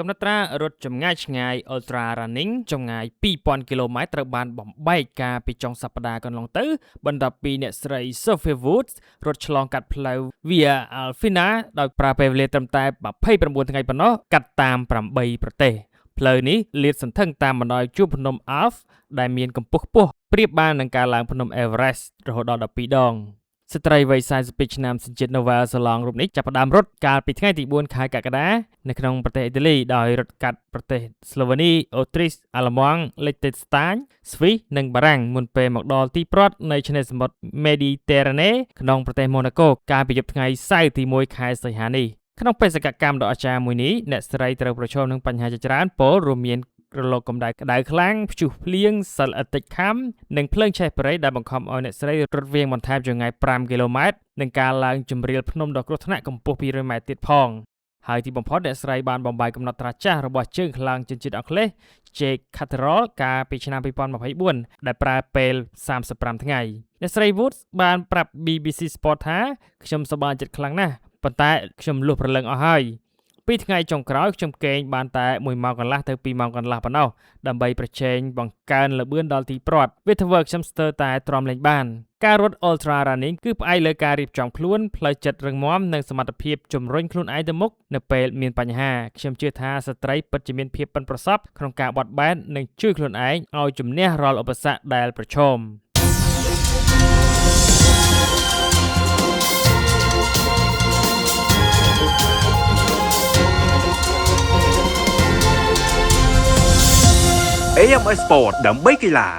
កំណត់ត្រារត់ចម្ងាយឆ្ងាយ Ultra Running ចម្ងាយ 2000 គីឡូម៉ែត្រត្រូវបានបំបែកការពីចុងសប្តាហ៍កន្លងទៅបន្ទាប់ពីអ្នកស្រី Sophia Woods រត់ឆ្លងកាត់ផ្លូវ Via Alpina ដោយប្រើពេលវេលាត្រឹមតែ29ថ្ងៃប៉ុណ្ណោះកាត់តាម8ប្រទេសផ្លូវនេះលាតសន្ធឹងតាមបណ្ដោយជួរភ្នំ Alps ដែលមានកម្ពស់ខ្ពស់ប្រៀបបាននឹងការឡើងភ្នំ Everest រហូតដល់12ដងស្ត្រីវ័យ42ឆ្នាំសញ្ជាតិ Nouvelle Zélande រូបនេះចាប់ផ្ដើមរត់កាលពីថ្ងៃទី4ខែកក្កដានៅក្នុងប្រទេសអ៊ីតាលីដោយរត់កាត់ប្រទេសស្លូវេនី អូទ្រីស អាល្លឺម៉ង់ លិចតេនស្តាញ ស្វីសនិងបារាំងមុនពេលមកដល់ទីព្រ័ត្រនៃឆ្នេរសមុទ្រ Mediterranean ក្នុងប្រទេស Monaco កាលពីយប់ថ្ងៃសៅរ៍ទី1ខែសីហានេះក្នុងបេសកកម្មដ៏អស្ចារ្យមួយនេះអ្នកស្រីត្រូវប្រឈមនឹងបញ្ហាជាច្រើនពលរួមមានរលកកម្ដៅក្តៅខ្លាំងព្យុះភ្លៀងសិលឥតិចខំនិងភ្លើងឆេះប្រៃដែលបង្ខំឲ្យអ្នកស្រីរត់វាងបន្ថែមចម្ងាយ5គីឡូម៉ែត្រនិងការឡើងជម្រាលភ្នំដ៏គ្រោះថ្នាក់កម្ពស់200ម៉ែត្រទៀតផងហើយទីបំផុតអ្នកស្រីបានបំបែកកំណត់ត្រាចាស់របស់ជើងខ្លាំងជនជាតិអង់គ្លេស Jake Catterall កាលពីឆ្នាំ2024ដែលប្រើពេល35ថ្ងៃអ្នកស្រី Woods បានប្រាប់ BBC Sport ថាខ្ញុំសប្បាយចិត្តខ្លាំងណាស់ប៉ុន្តែខ្ញុំលុះព្រលឹងអស់ហើយ2ថ្ងៃចុងក្រោយខ្ញុំគេងបានតែ1ម៉ោងកន្លះទៅ2ម៉ោងកន្លះប៉ុណ្ណោះដើម្បីប្រជែងបង្កើនល្បឿនដល់ទីព្រ័ត្រវាធ្វើឲ្យខ្ញុំស្ទើរតែទ្រាំលេងបានការរត់ Ultra Running គឺផ្អែកលើការរៀបចំខ្លួនផ្លូវចិត្តរឹងមាំនិងសមត្ថភាពជំរុញខ្លួនឯងទៅមុខនៅពេលមានបញ្ហាខ្ញុំជឿថាស្ត្រីពិតជាមានភាពប៉ិនប្រសប់ក្នុងការបត់បែននិងជួយខ្លួនឯងឲ្យជំនះរាល់ឧបសគ្គដែលប្រឈមAMS Sport ដើម្បីកីឡា